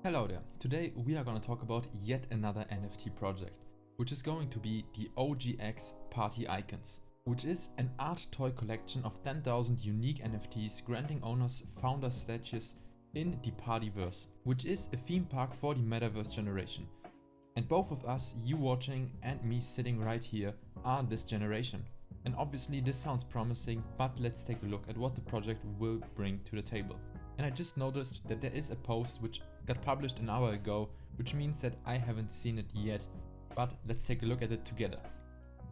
Hello there, today we are going to talk about yet another NFT project, which is going to be the OGX Party Icons, which is an art toy collection of 10,000 unique NFTs granting owners founder statuses in the Partyverse, which is a theme park for the metaverse generation. And both of us, you watching and me sitting right here, are this generation. And obviously this sounds promising, but let's take a look at what the project will bring to the table. And I just noticed that there is a post which got published an hour ago, which means that I haven't seen it yet, but let's take a look at it together.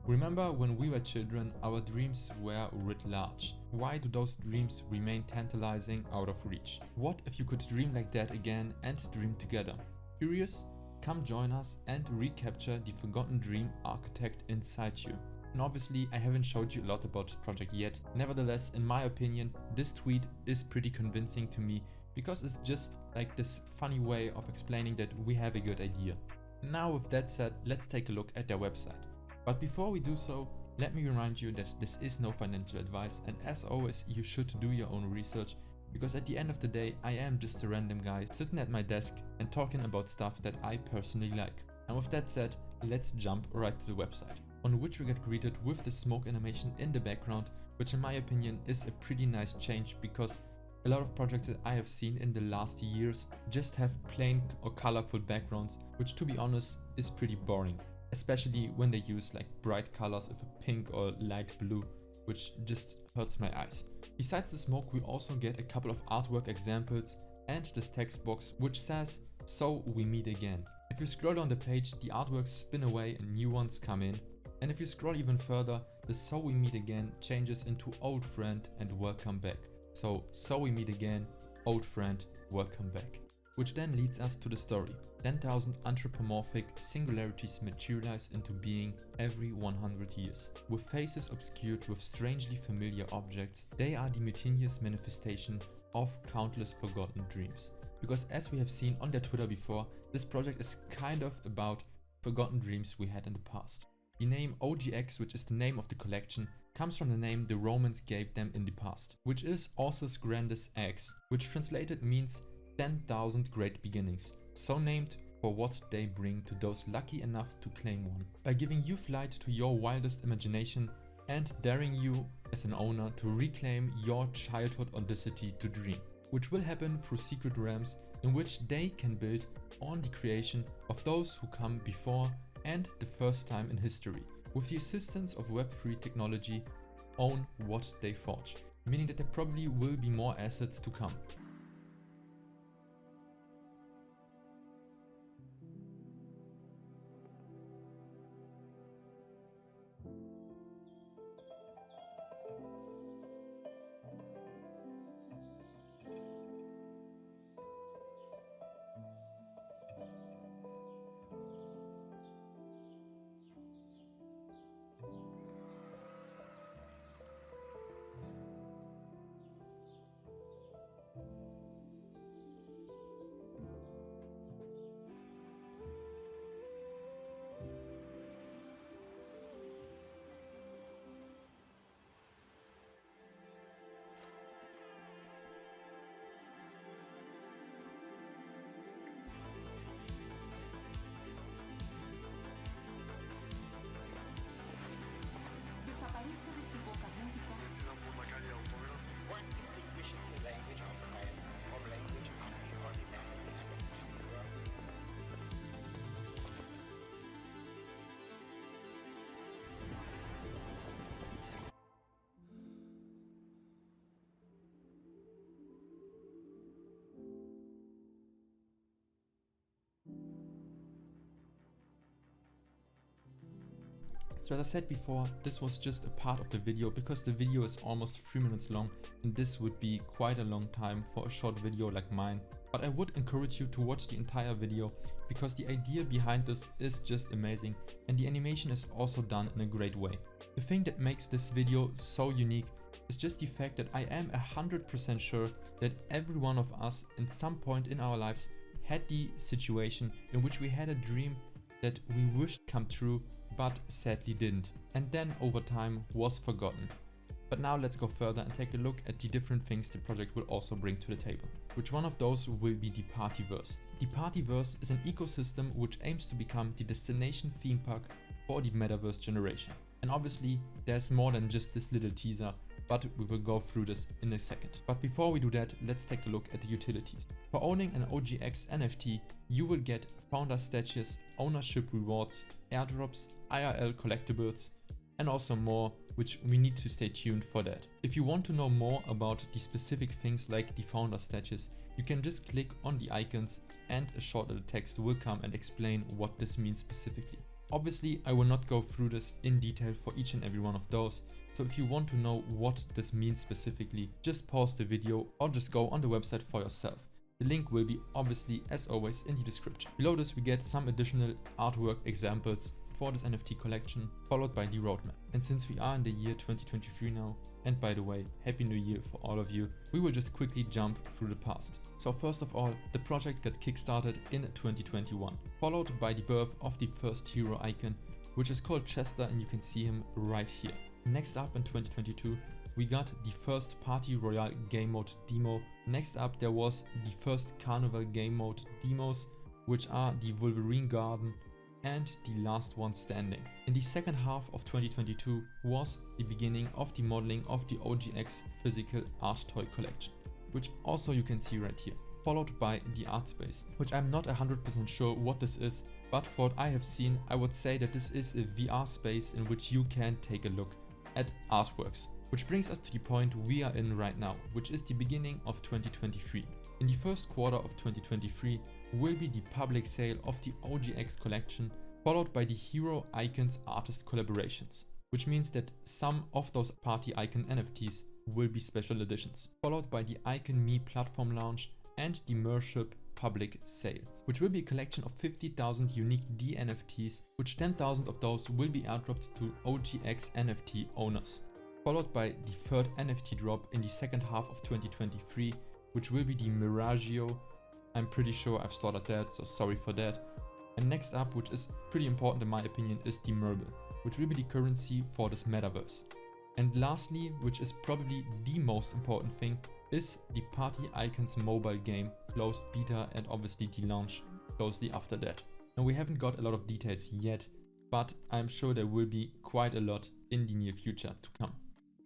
Remember when we were children, our dreams were writ large. Why do those dreams remain tantalizing out of reach? What if you could dream like that again and dream together? Curious? Come join us and recapture the forgotten dream architect inside you. And obviously I haven't showed you a lot about this project yet. Nevertheless, in my opinion, this tweet is pretty convincing to me because it's just like this funny way of explaining that we have a good idea. Now with that said, let's take a look at their website. But before we do so, let me remind you that this is no financial advice, and as always you should do your own research, because at the end of the day I am just a random guy sitting at my desk and talking about stuff that I personally like. And with that said, let's jump right to the website, on which we get greeted with the smoke animation in the background, which in my opinion is a pretty nice change, because a lot of projects that I have seen in the last years just have plain or colorful backgrounds, which to be honest is pretty boring, especially when they use like bright colors of a pink or light blue, which just hurts my eyes. Besides the smoke, we also get a couple of artwork examples and this text box which says, "So we meet again." If you scroll down the page, the artworks spin away and new ones come in. And if you scroll even further, the "So we meet again" changes into "Old friend" and "Welcome back." So we meet again, old friend, welcome back. Which then leads us to the story. 10,000 anthropomorphic singularities materialize into being every 100 years. With faces obscured with strangely familiar objects, they are the mutinous manifestation of countless forgotten dreams. Because as we have seen on their Twitter before, this project is kind of about forgotten dreams we had in the past. The name OGX, which is the name of the collection, comes from the name the Romans gave them in the past, which is Orsus Grandis X, which translated means 10,000 great beginnings, so named for what they bring to those lucky enough to claim one, by giving you flight to your wildest imagination and daring you as an owner to reclaim your childhood audacity to dream, which will happen through secret realms in which they can build on the creation of those who come before and the first time in history, with the assistance of Web3 technology, own what they forge, meaning that there probably will be more assets to come. So as I said before, this was just a part of the video because the video is almost 3 minutes long and this would be quite a long time for a short video like mine. But I would encourage you to watch the entire video because the idea behind this is just amazing and the animation is also done in a great way. The thing that makes this video so unique is just the fact that I am 100% sure that every one of us in some point in our lives had the situation in which we had a dream that we wished come true but sadly didn't, and then over time was forgotten. But now let's go further and take a look at the different things the project will also bring to the table. which one of those will be the Partyverse. The Partyverse is an ecosystem which aims to become the destination theme park for the metaverse generation. And obviously there's more than just this little teaser, but we will go through this in a second. But before we do that, let's take a look at the utilities. For owning an OGX NFT, you will get founder statues, ownership rewards, airdrops, IRL collectibles, and also more, which we need to stay tuned for that. If you want to know more about the specific things like the founder statues, you can just click on the icons and a short little text will come and explain what this means specifically. Obviously, I will not go through this in detail for each and every one of those, so if you want to know what this means specifically, just pause the video or just go on the website for yourself. The link will be obviously, as always, in the description. Below this we get some additional artwork examples for this NFT collection, followed by the roadmap. And since we are in the year 2023 now, and by the way, Happy New Year for all of you, we will just quickly jump through the past. So first of all, the project got kickstarted in 2021, followed by the birth of the first hero icon, which is called Chester, and you can see him right here. Next up in 2022, we got the first Party Royale game mode demo. Next up there was the first Carnival game mode demos, which are the Wolverine Garden and the last one standing. In the second half of 2022 was the beginning of the modeling of the OGX physical art toy collection, which also you can see right here, followed by the art space, which I'm not 100% sure what this is, but for what I have seen, I would say that this is a VR space in which you can take a look at artworks. Which brings us to the point we are in right now, which is the beginning of 2023. In the first quarter of 2023 will be the public sale of the OGX collection, followed by the Hero Icons artist collaborations, which means that some of those Party Icon NFTs will be special editions, followed by the Icon Me platform launch and the Mership public sale, which will be a collection of 50,000 unique DNFTs, which 10,000 of those will be airdropped to OGX NFT owners, followed by the third NFT drop in the second half of 2023, which will be the Miragio. I'm pretty sure I've slaughtered that, so sorry for that. And next up, which is pretty important in my opinion, is the Merble, which will be the currency for this metaverse. And lastly, which is probably the most important thing, is the Party Icons mobile game closed beta and obviously the launch closely after that. Now we haven't got a lot of details yet, but I'm sure there will be quite a lot in the near future to come.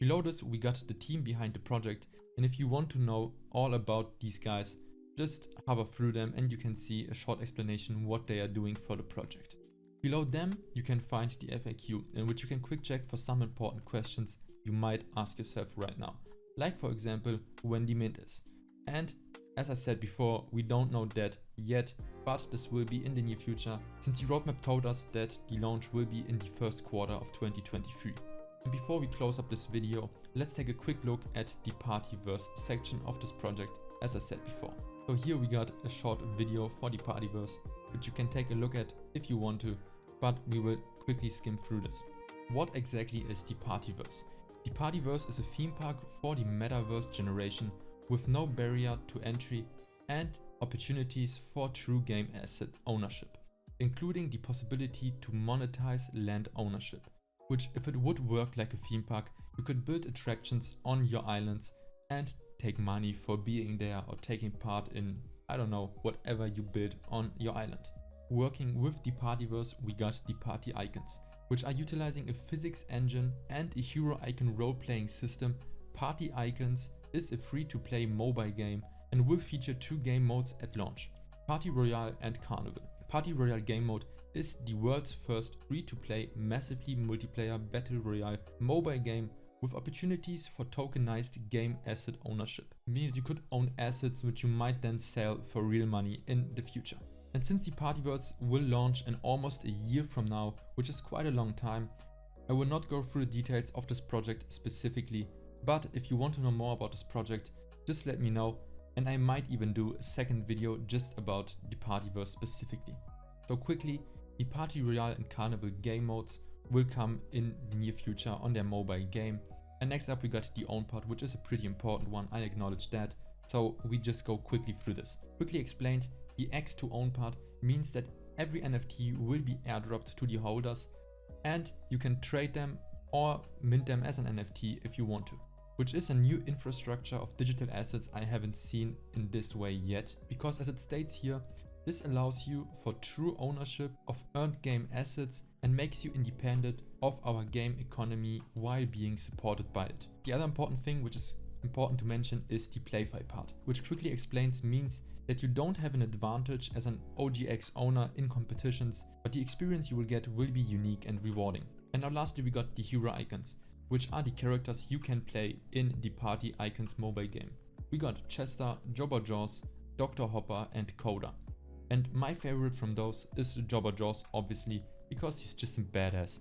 Below this we got the team behind the project, and if you want to know all about these guys, just hover through them and you can see a short explanation what they are doing for the project. Below them you can find the FAQ, in which you can quick check for some important questions you might ask yourself right now. Like for example, when the mint is. And as I said before, we don't know that yet, but this will be in the near future, since the roadmap told us that the launch will be in the first quarter of 2023. And before we close up this video, let's take a quick look at the Partyverse section of this project, as I said before. So here we got a short video for the Partyverse, which you can take a look at if you want to, but we will quickly skim through this. What exactly is the Partyverse? The Partyverse is a theme park for the metaverse generation with no barrier to entry and opportunities for true game asset ownership, including the possibility to monetize land ownership, which if it would work like a theme park, you could build attractions on your islands and take money for being there or taking part in, I don't know, whatever you build on your island. Working with the Partyverse, we got the Party Icons, which are utilizing a physics engine and a hero icon role-playing system. Party Icons is a free-to-play mobile game and will feature 2 game modes at launch, Party Royale and Carnival. Party Royale game mode is the world's first free-to-play massively multiplayer battle royale mobile game with opportunities for tokenized game asset ownership, meaning that you could own assets which you might then sell for real money in the future. And since the Partyverse will launch in almost a year from now, which is quite a long time, I will not go through the details of this project specifically, but if you want to know more about this project, just let me know, and I might even do a second video just about the Partyverse specifically. So quickly, the Party Royale and Carnival game modes will come in the near future on their mobile game. And next up we got the own part, which is a pretty important one, I acknowledge that, so we just go quickly through this. Quickly explained, the X to own part means that every NFT will be airdropped to the holders and you can trade them or mint them as an NFT if you want to. which is a new infrastructure of digital assets I haven't seen in this way yet, because as it states here, this allows you for true ownership of earned game assets and makes you independent of our game economy while being supported by it. The other important thing which is important to mention is the PlayFi part, which quickly explains means that you don't have an advantage as an OGX owner in competitions, but the experience you will get will be unique and rewarding. And now lastly we got the hero icons, which are the characters you can play in the Party Icons mobile game. We got Chester, Jobber Jaws, Dr. Hopper and Coda. And my favorite from those is Jobber Jaws, obviously, because he's just a badass.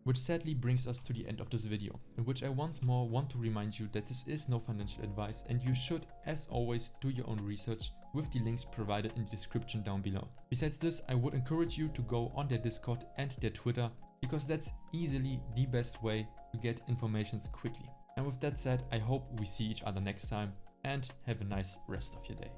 Which sadly brings us to the end of this video, in which I once more want to remind you that this is no financial advice and you should, as always, do your own research with the links provided in the description down below. Besides this, I would encourage you to go on their Discord and their Twitter, because that's easily the best way to get informations quickly. And with that said, I hope we see each other next time and have a nice rest of your day.